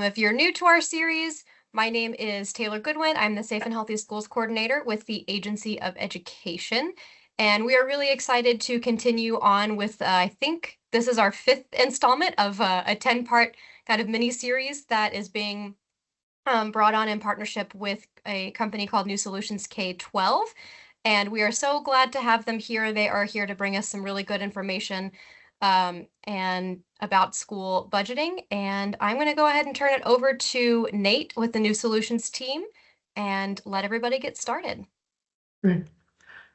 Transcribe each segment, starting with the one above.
If you're new to our series, my name is Taylor Goodwin. I'm the Safe and Healthy Schools Coordinator with the Agency of Education. And we are really excited to continue on with, I think this is our 5th installment of a 10-part kind of mini-series that is being brought on in partnership with a company called New Solutions K12. And we are so glad to have them here. They are here to bring us some really good information and about school budgeting. And I'm going to go ahead and turn it over to Nate with the New Solutions team and let everybody get started. Great.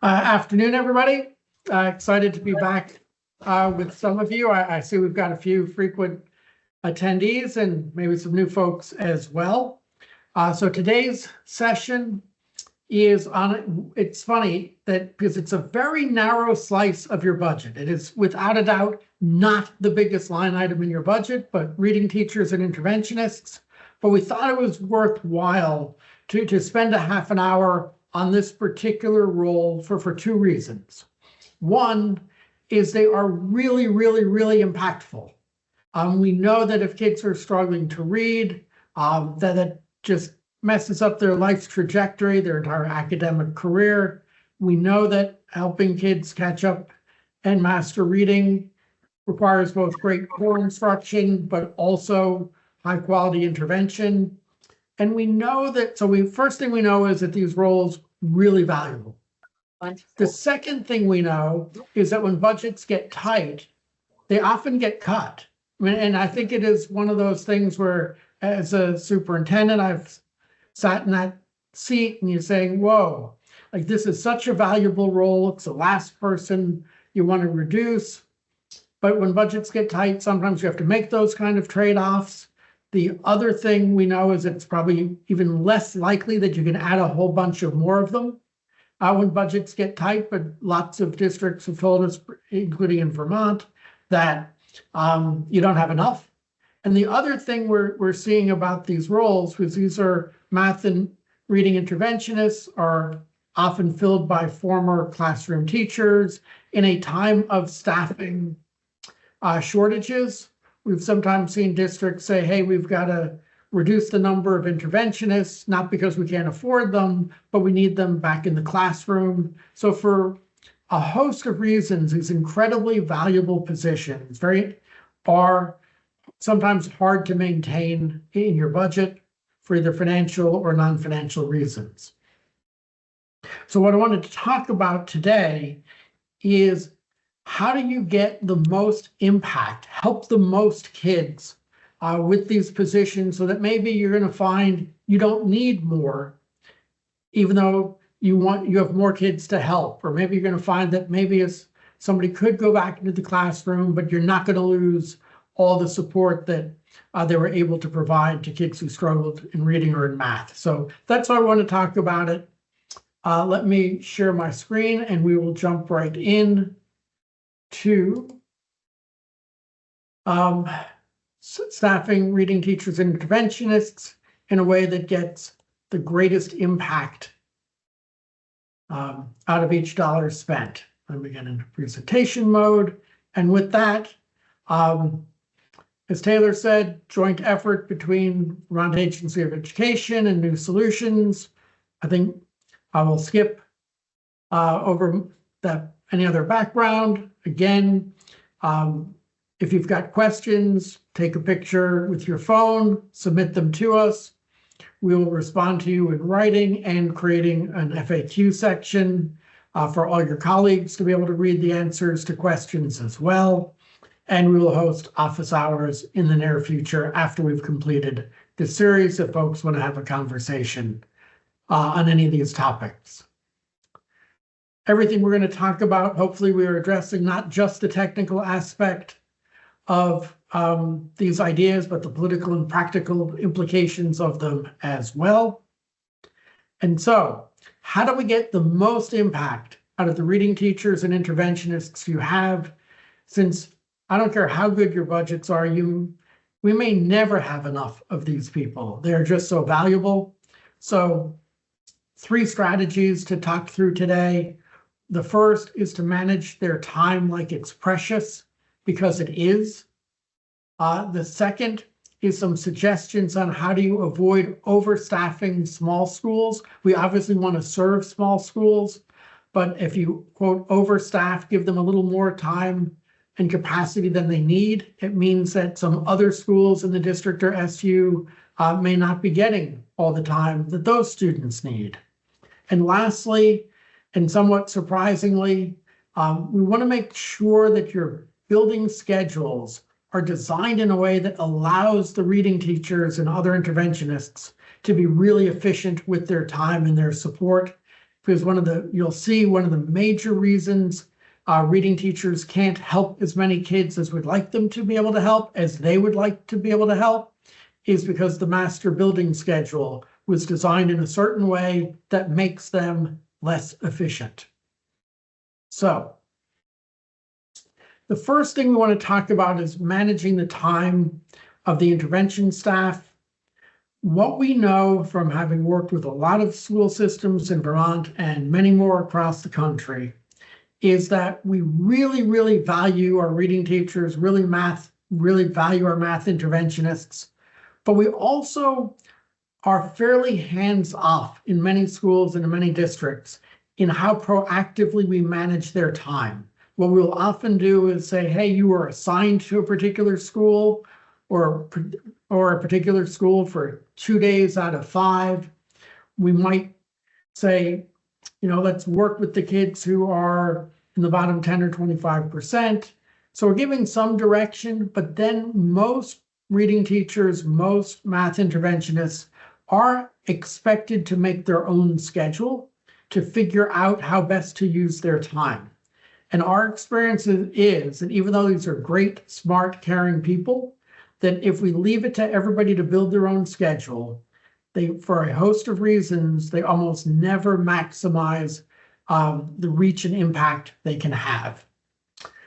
Afternoon, everybody. Excited to be back with some of you. I see we've got a few frequent attendees and maybe some new folks as well. So today's session is on, it's funny that because it's a very narrow slice of your budget. It is without a doubt not the biggest line item in your budget, but reading teachers and interventionists. But we thought it was worthwhile to spend a half an hour on this particular role for 2 reasons. One is they are really, really, really impactful. We know that if kids are struggling to read, that just messes up their life's trajectory, their entire academic career. We know that helping kids catch up and master reading requires both great core instruction, but also high quality intervention. And we know that, first thing we know is that these roles really valuable. The second thing we know is that when budgets get tight, they often get cut. And I think it is one of those things where, as a superintendent, I've sat in that seat and you're saying, whoa, like this is such a valuable role. It's the last person you want to reduce. But when budgets get tight, sometimes you have to make those kind of trade-offs. The other thing we know is it's probably even less likely that you can add a whole bunch of more of them when budgets get tight, but lots of districts have told us, including in Vermont, that you don't have enough. And the other thing we're seeing about these roles, because these are math and reading interventionists, are often filled by former classroom teachers in a time of staffing shortages. We've sometimes seen districts say, hey, we've got to reduce the number of interventionists, not because we can't afford them, but we need them back in the classroom. So for a host of reasons, these incredibly valuable positions are sometimes hard to maintain in your budget for either financial or non-financial reasons. So what I wanted to talk about today is how do you get the most impact, help the most kids with these positions so that maybe you're going to find you don't need more, even though you have more kids to help, or maybe you're going to find that maybe somebody could go back into the classroom, but you're not going to lose all the support that they were able to provide to kids who struggled in reading or in math. So that's why I want to talk about it. Let me share my screen and we will jump right in to staffing reading teachers and interventionists in a way that gets the greatest impact out of each dollar spent. Let me get into presentation mode. And with that, as Taylor said, joint effort between Vermont Agency of Education and New Solutions. I think I will skip over any other background. Again, if you've got questions, take a picture with your phone, submit them to us. We will respond to you in writing and creating an FAQ section for all your colleagues to be able to read the answers to questions as well. And we will host office hours in the near future after we've completed this series if folks want to have a conversation on any of these topics. Everything we're going to talk about, hopefully we are addressing not just the technical aspect of these ideas, but the political and practical implications of them as well. And so, how do we get the most impact out of the reading teachers and interventionists you have? Since I don't care how good your budgets are, we may never have enough of these people. They're just so valuable. So 3 strategies to talk through today. The first is to manage their time like it's precious, because it is. The second is some suggestions on how do you avoid overstaffing small schools. We obviously want to serve small schools, but if you, quote, overstaff, give them a little more time and capacity than they need, it means that some other schools in the district or SU may not be getting all the time that those students need. And lastly, and somewhat surprisingly, we want to make sure that your building schedules are designed in a way that allows the reading teachers and other interventionists to be really efficient with their time and their support. Because you'll see one of the major reasons reading teachers can't help as many kids as we'd like them to be able to help, as they would like to be able to help, is because the master building schedule was designed in a certain way that makes them less efficient. So the first thing we want to talk about is managing the time of the intervention staff. What we know from having worked with a lot of school systems in Vermont and many more across the country is that we really, really value our reading teachers, really value our math interventionists, but we also are fairly hands-off in many schools and in many districts in how proactively we manage their time. What we'll often do is say, hey, you are assigned to a particular school or a particular school for 2 days out of 5. We might say, let's work with the kids who are in the bottom 10 or 25%. So we're giving some direction, but then most reading teachers, most math interventionists are expected to make their own schedule to figure out how best to use their time. And our experience is that even though these are great, smart, caring people, that if we leave it to everybody to build their own schedule, for a host of reasons, they almost never maximize the reach and impact they can have.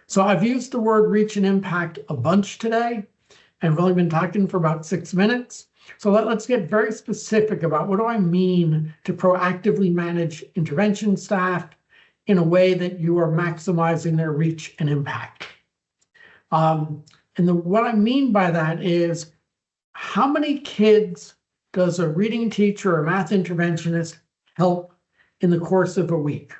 So I've used the word reach and impact a bunch today, and I've only been talking for about 6 minutes. So let's get very specific about what do I mean to proactively manage intervention staff in a way that you are maximizing their reach and impact. What I mean by that is, how many kids does a reading teacher or math interventionist help in the course of a week?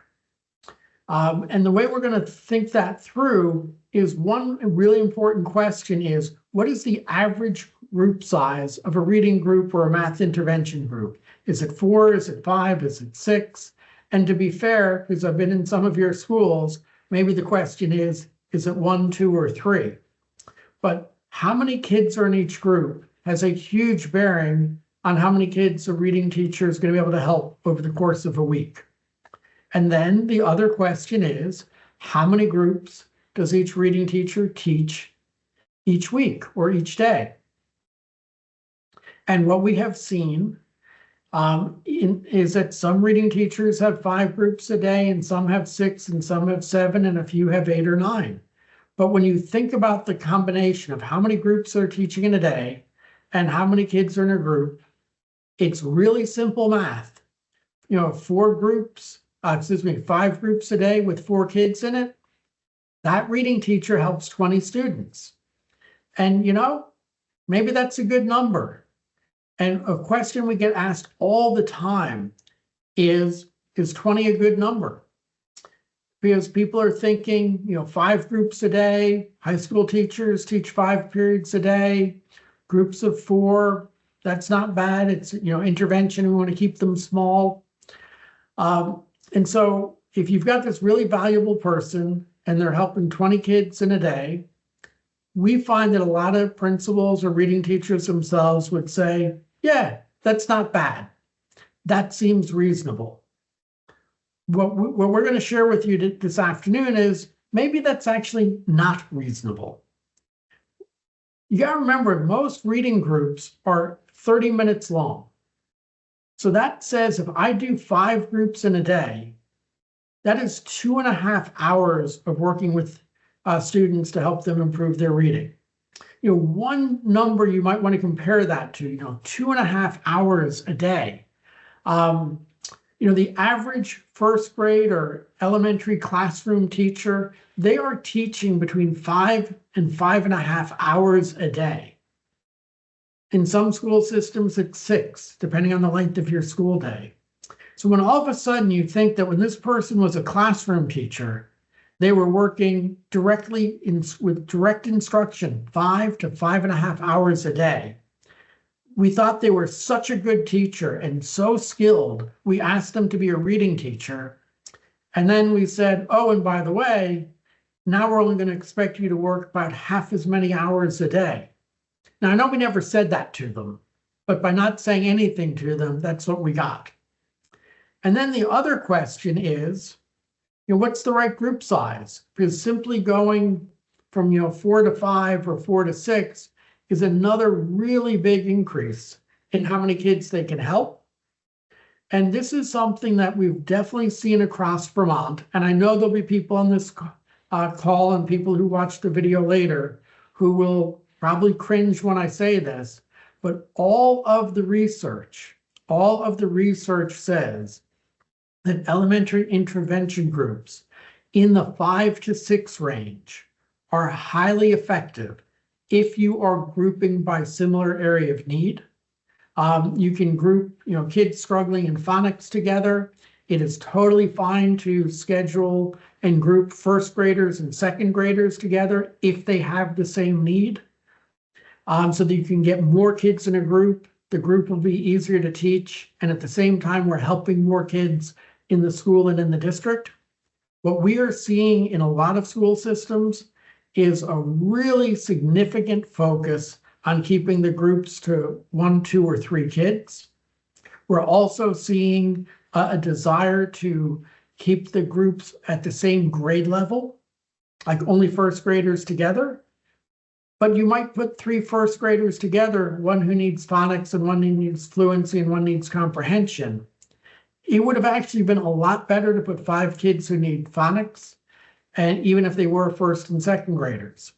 And the way we're going to think that through is, one really important question is, what is the average group size of a reading group or a math intervention group? Is it 4? Is it 5? Is it 6? And to be fair, because I've been in some of your schools, maybe the question is it 1, 2, or 3? But how many kids are in each group has a huge bearing on how many kids a reading teacher is going to be able to help over the course of a week. And then the other question is, how many groups does each reading teacher teach each week or each day? And what we have seen is that some reading teachers have 5 groups a day, and some have 6, and some have 7, and a few have 8 or 9. But when you think about the combination of how many groups they're teaching in a day and how many kids are in a group, it's really simple math. 5 groups a day with 4 kids in it, that reading teacher helps 20 students. And maybe that's a good number. And a question we get asked all the time is 20 a good number? Because people are thinking, 5 groups a day, high school teachers teach 5 periods a day, groups of 4, that's not bad. It's, intervention, we want to keep them small. And so if you've got this really valuable person and they're helping 20 kids in a day, we find that a lot of principals or reading teachers themselves would say, yeah, that's not bad. That seems reasonable. What we're going to share with you this afternoon is maybe that's actually not reasonable. You got to remember, most reading groups are 30 minutes long. So that says if I do 5 groups in a day, that is 2.5 hours of working with students to help them improve their reading. One number you might want to compare that to, 2.5 hours a day. The average first grade or elementary classroom teacher, they are teaching between 5 and 5.5 hours a day. In some school systems, it's 6, depending on the length of your school day. So when all of a sudden you think that when this person was a classroom teacher, they were working directly with direct instruction, 5 to 5.5 hours a day. We thought they were such a good teacher and so skilled, we asked them to be a reading teacher. And then we said, oh, and by the way, now we're only going to expect you to work about half as many hours a day. Now, I know we never said that to them, but by not saying anything to them, that's what we got. And then the other question is, what's the right group size? Because simply going from 4 to 5 or 4 to 6 is another really big increase in how many kids they can help. And this is something that we've definitely seen across Vermont. And I know there'll be people on this call and people who watch the video later who will probably cringe when I say this, but all of the research says that elementary intervention groups in the 5 to 6 range are highly effective if you are grouping by similar area of need. You can group, kids struggling in phonics together. It is totally fine to schedule and group first graders and second graders together if they have the same need. So that you can get more kids in a group. The group will be easier to teach. And at the same time, we're helping more kids in the school and in the district. What we are seeing in a lot of school systems is a really significant focus on keeping the groups to 1, 2, or 3 kids. We're also seeing a desire to keep the groups at the same grade level, like only first graders together. But you might put 3 first graders together, one who needs phonics and one who needs fluency and one needs comprehension. It would have actually been a lot better to put 5 kids who need phonics, and even if they were first and second graders.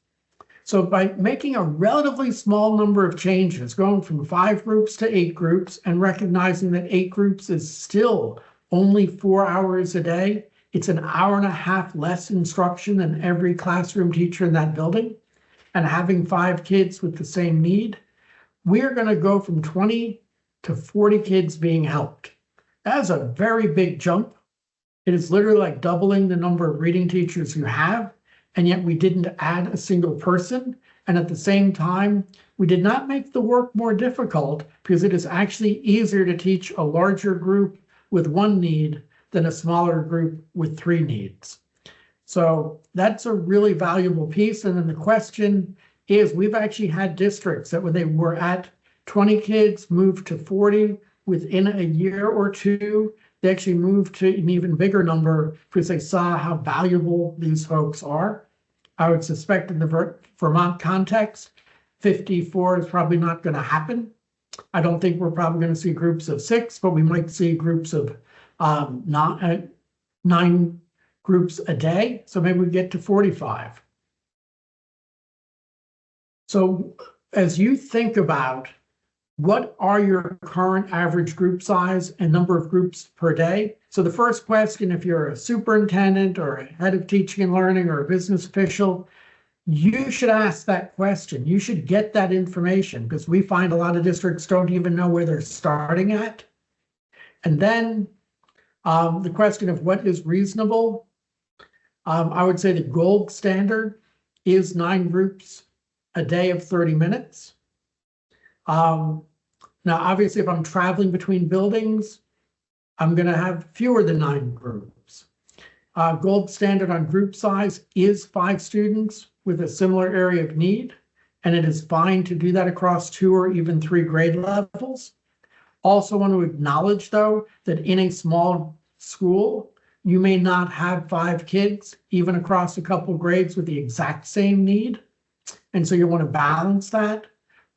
So by making a relatively small number of changes, going from 5 groups to 8 groups and recognizing that 8 groups is still only 4 hours a day, it's an hour and a half less instruction than every classroom teacher in that building, and having 5 kids with the same need, we're going to go from 20 to 40 kids being helped. That's a very big jump. It is literally like doubling the number of reading teachers you have, and yet we didn't add a single person. And at the same time, we did not make the work more difficult because it is actually easier to teach a larger group with 1 need than a smaller group with 3 needs. So that's a really valuable piece. And then the question is, we've actually had districts that when they were at 20 kids moved to 40 within a year or 2. They actually moved to an even bigger number because they saw how valuable these folks are. I would suspect in the Vermont context, 54 is probably not going to happen. I don't think we're probably going to see groups of 6, but we might see groups of 9 groups a day. So maybe we get to 45. So as you think about what are your current average group size and number of groups per day? So the first question, if you're a superintendent or a head of teaching and learning or a business official, you should ask that question. You should get that information because we find a lot of districts don't even know where they're starting at. And then the question of what is reasonable, I would say the gold standard is 9 groups a day of 30 minutes. Now, obviously, if I'm traveling between buildings, I'm going to have fewer than 9 groups. Gold standard on group size is 5 students with a similar area of need, and it is fine to do that across 2 or even 3 grade levels. Also want to acknowledge, though, that in a small school, you may not have 5 kids, even across a couple grades with the exact same need. And so you want to balance that.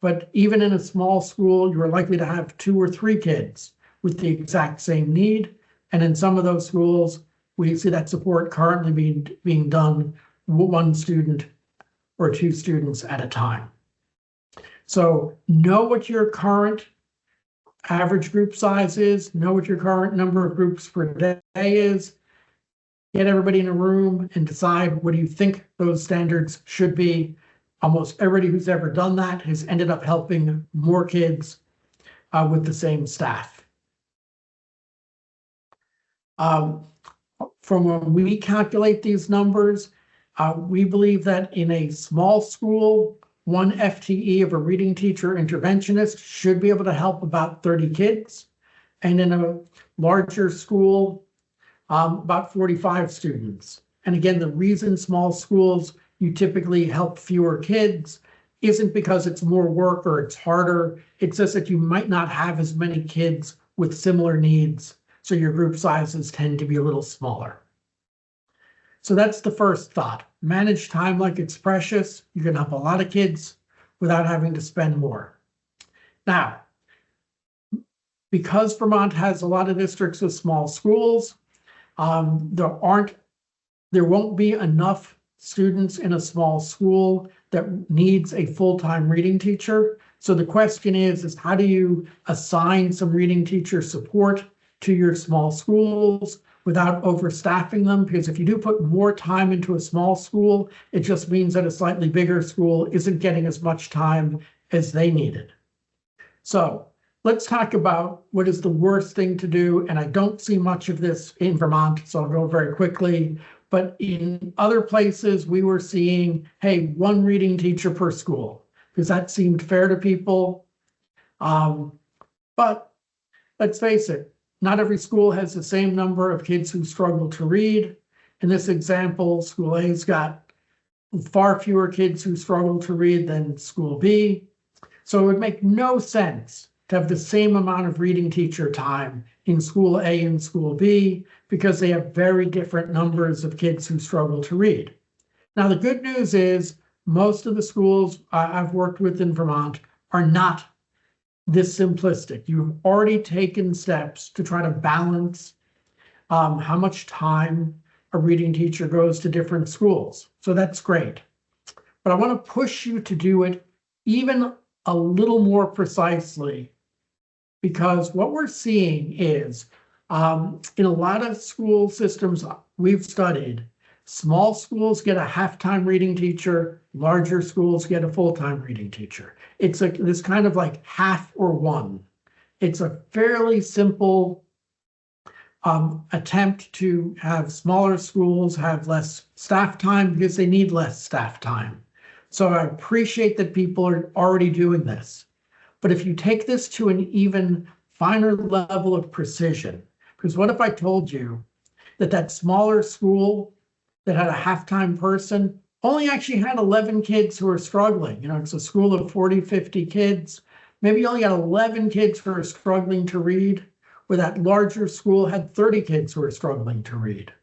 But even in a small school, you're likely to have 2 or 3 kids with the exact same need. And in some of those schools, we see that support currently being done 1 student or 2 students at a time. So know what your current average group size is, know what your current number of groups per day is, get everybody in a room and decide what do you think those standards should be. Almost everybody who's ever done that has ended up helping more kids with the same staff. From when we calculate these numbers, we believe that in a small school, 1 FTE of a reading teacher interventionist should be able to help about 30 kids. And in a larger school, about 45 students. And again, the reason small schools, you typically help fewer kids isn't because it's more work or it's harder. It's just that you might not have as many kids with similar needs. So your group sizes tend to be a little smaller. So that's the first thought. Manage time like it's precious. You can help a lot of kids without having to spend more. Now, because Vermont has a lot of districts with small schools, there won't be enough students in a small school that needs a full-time reading teacher. So the question is how do you assign some reading teacher support to your small schools without overstaffing them? Because if you do put more time into a small school, it just means that a slightly bigger school isn't getting as much time as they needed. So let's talk about what is the worst thing to do. And I don't see much of this in Vermont, so I'll go very quickly. But in other places, we were seeing, hey, 1 reading teacher per school, because that seemed fair to people. But let's face it, not every school has the same number of kids who struggle to read. In this example, school A's got far fewer kids who struggle to read than school B. So it would make no sense to have the same amount of reading teacher time in school A and school B because they have very different numbers of kids who struggle to read. Now, the good news is most of the schools I've worked with in Vermont are not this simplistic. You've already taken steps to try to balance how much time a reading teacher goes to different schools. So that's great. But I want to push you to do it even a little more precisely, because what we're seeing is in a lot of school systems we've studied, small schools get a half-time reading teacher, larger schools get a full-time reading teacher. It's this kind of like half or one. It's a fairly simple attempt to have smaller schools have less staff time because they need less staff time. So I appreciate that people are already doing this. But if you take this to an even finer level of precision, because what if I told you that that smaller school that had a half-time person only actually had 11 kids who are struggling? You know, it's a school of 40, 50 kids. Maybe you only got 11 kids who are struggling to read, where that larger school had 30 kids who are struggling to read.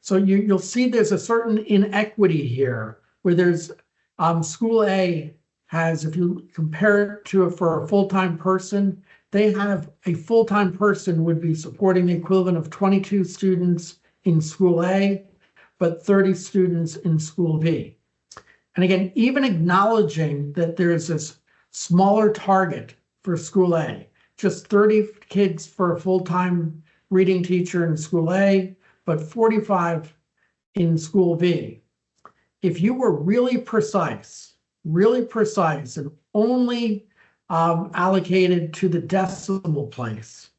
So you'll see there's a certain inequity here where there's school A has, if you compare it to for a full-time person, they have a full-time person would be supporting the equivalent of 22 students in school A, but 30 students in school B. And again, even acknowledging that there's this smaller target for school A, just 30 kids for a full-time reading teacher in school A, but 45 in school B. If you were really precise and only allocated to the decimal place,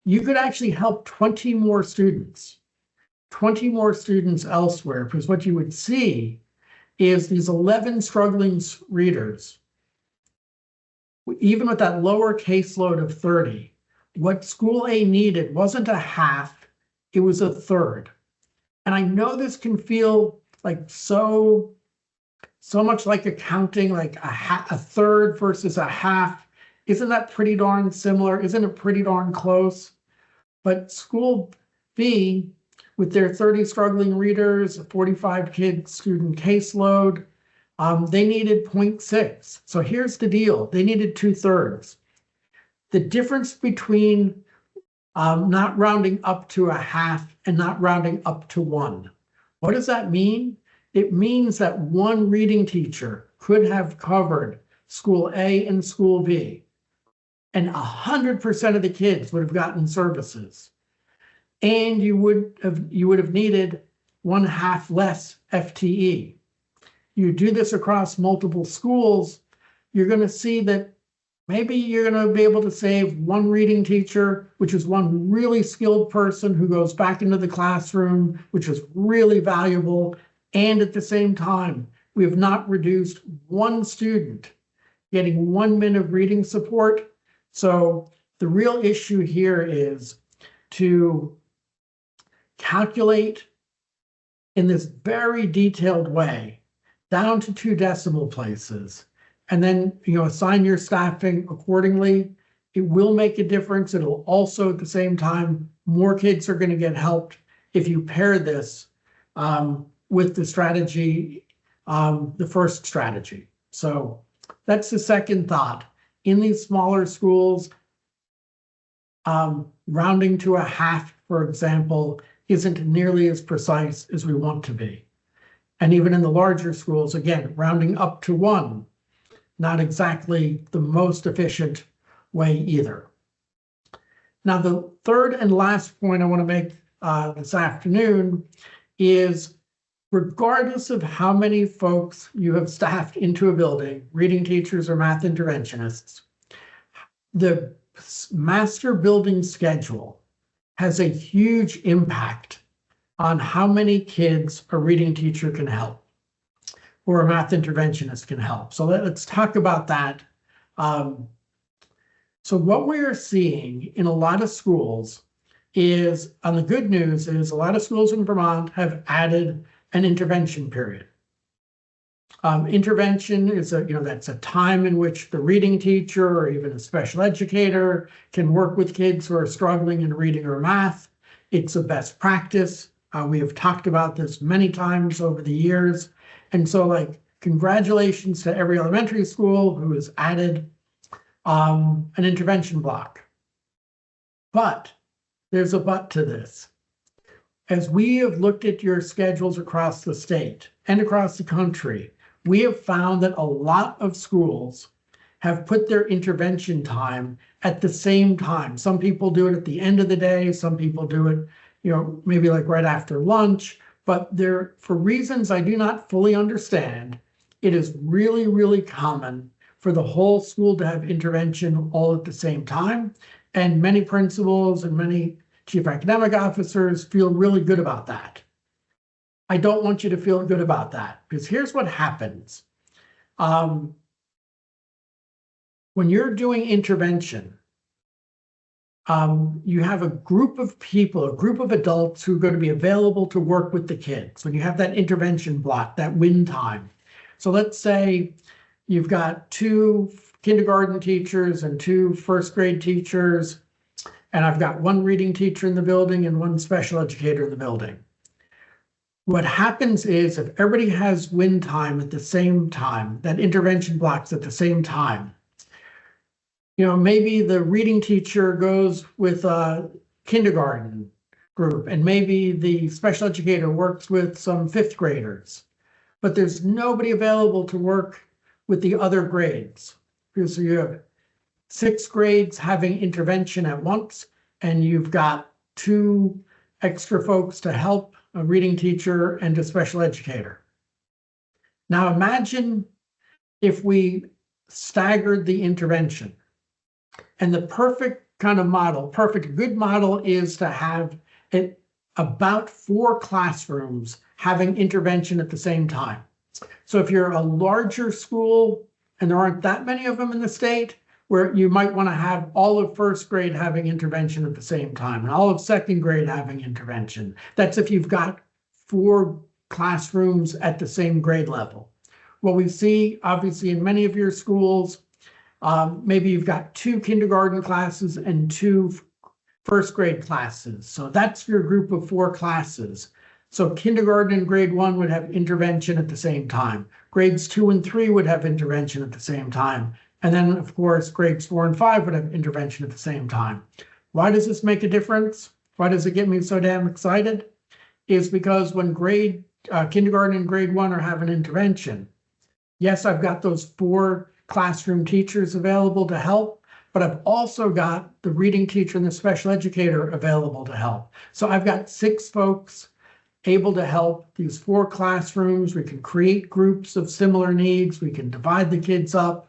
you could actually help 20 more students elsewhere, because what you would see is these 11 struggling readers, even with that lower caseload of 30, what school A needed wasn't a half, it was a third. And I know this can feel like so much like accounting, like a third versus a half. Isn't that pretty darn similar? Isn't it pretty darn close? But school B, with their 30 struggling readers, a 45 kid student caseload, they needed 0.6. So here's the deal. They needed 2/3. The difference between not rounding up to a half and not rounding up to 1. What does that mean? It means that one reading teacher could have covered school A and school B, and 100% of the kids would have gotten services. And you would have needed 1/2 less FTE. you do this across multiple schools, you're going to see that maybe you're going to be able to save one reading teacher, which is one really skilled person who goes back into the classroom, which is really valuable. And at the same time, we have not reduced one student getting 1 minute of reading support. So the real issue here is to calculate in this very detailed way down to 2 decimal places, and then assign your staffing accordingly. It will make a difference. It'll also, at the same time, more kids are going to get helped if you pair this with the strategy, the first strategy. So that's the second thought. In these smaller schools, rounding to a half, for example, isn't nearly as precise as we want to be. And even in the larger schools, again, rounding up to 1, not exactly the most efficient way either. Now, the third and last point I want to make this afternoon is, regardless of how many folks you have staffed into a building, reading teachers or math interventionists, the master building schedule has a huge impact on how many kids a reading teacher can help or a math interventionist can help. So let's talk about that. So what we are seeing in a lot of schools is, on the good news is, a lot of schools in Vermont have added an intervention period. Intervention is that's a time in which the reading teacher or even a special educator can work with kids who are struggling in reading or math. It's a best practice. We have talked about this many times over the years. And so, congratulations to every elementary school who has added an intervention block. But there's a but to this. As we have looked at your schedules across the state and across the country, we have found that a lot of schools have put their intervention time at the same time. Some people do it at the end of the day. Some people do it, maybe right after lunch. But for reasons I do not fully understand, it is really, really common for the whole school to have intervention all at the same time. And many principals and many chief academic officers feel really good about that. I don't want you to feel good about that, because here's what happens. When you're doing intervention, you have a group of people, a group of adults who are going to be available to work with the kids. When you have that intervention block, that win time. So let's say you've got 2 kindergarten teachers and 2 first grade teachers, and I've got 1 reading teacher in the building and 1 special educator in the building. What happens is, if everybody has win time at the same time, that intervention blocks at the same time, maybe the reading teacher goes with a kindergarten group, and maybe the special educator works with some 5th graders, but there's nobody available to work with the other grades. Because you have 6 grades having intervention at once, and you've got 2 extra folks to help, a reading teacher and a special educator. Now imagine if we staggered the intervention. And the perfect kind of model, good model, is to have about 4 classrooms having intervention at the same time. So if you're a larger school, and there aren't that many of them in the state, where you might want to have all of 1st grade having intervention at the same time and all of 2nd grade having intervention. That's if you've got 4 classrooms at the same grade level. What we see, obviously, in many of your schools, maybe you've got 2 kindergarten classes and 2 first grade classes. So that's your group of 4 classes. So kindergarten and grade 1 would have intervention at the same time. Grades 2 and 3 would have intervention at the same time. And then, of course, grades 4 and 5 would have intervention at the same time. Why does this make a difference? Why does it get me so damn excited? Is because when kindergarten and grade 1 are having intervention, yes, I've got those 4 classroom teachers available to help, but I've also got the reading teacher and the special educator available to help. So I've got 6 folks able to help these 4 classrooms. We can create groups of similar needs. We can divide the kids up.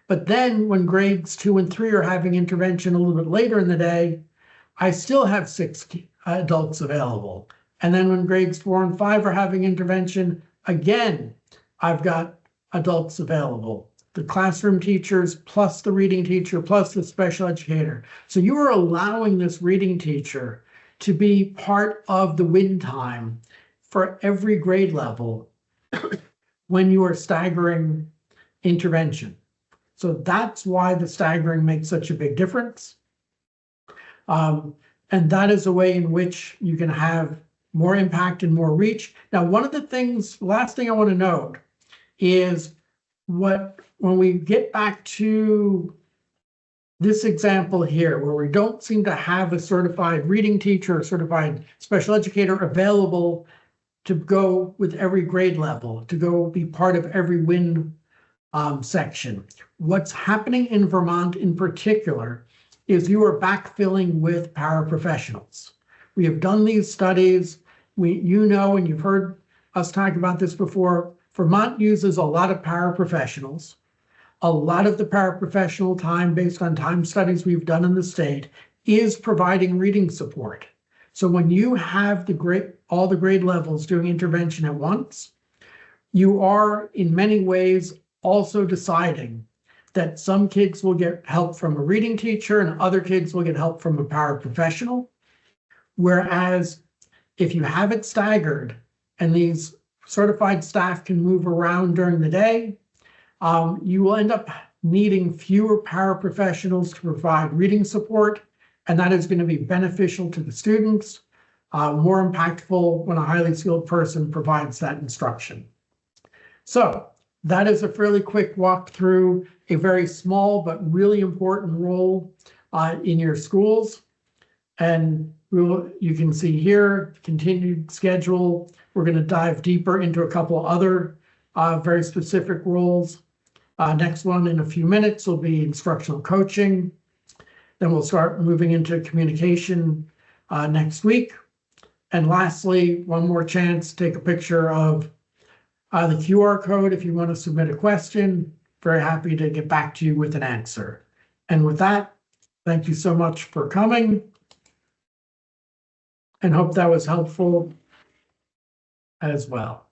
But then when grades 2 and 3 are having intervention a little bit later in the day, I still have 6 adults available. And then when grades 4 and 5 are having intervention, again, I've got adults available. The classroom teachers plus the reading teacher plus the special educator. So you are allowing this reading teacher to be part of the win time for every grade level when you are staggering intervention. So that's why the staggering makes such a big difference. And that is a way in which you can have more impact and more reach. Now, one of the things, last thing I want to note is when we get back to this example here, where we don't seem to have a certified reading teacher or certified special educator available to go with every grade level, to go be part of every win section. What's happening in Vermont in particular is you are backfilling with paraprofessionals. We have done these studies. You know, and you've heard us talk about this before, Vermont uses a lot of paraprofessionals. A lot of the paraprofessional time, based on time studies we've done in the state, is providing reading support. So when you have all the grade levels doing intervention at once, you are in many ways also deciding that some kids will get help from a reading teacher and other kids will get help from a paraprofessional. Whereas if you have it staggered and these certified staff can move around during the day, you will end up needing fewer paraprofessionals to provide reading support, and that is going to be beneficial to the students, more impactful when a highly skilled person provides that instruction. So that is a fairly quick walk through a very small but really important role in your schools. And you can see here, continued schedule. We're going to dive deeper into a couple other very specific roles. Next one in a few minutes will be instructional coaching. Then we'll start moving into communication next week. And lastly, one more chance, take a picture of the QR code if you want to submit a question. Very happy to get back to you with an answer. And with that, thank you so much for coming, and hope that was helpful as well.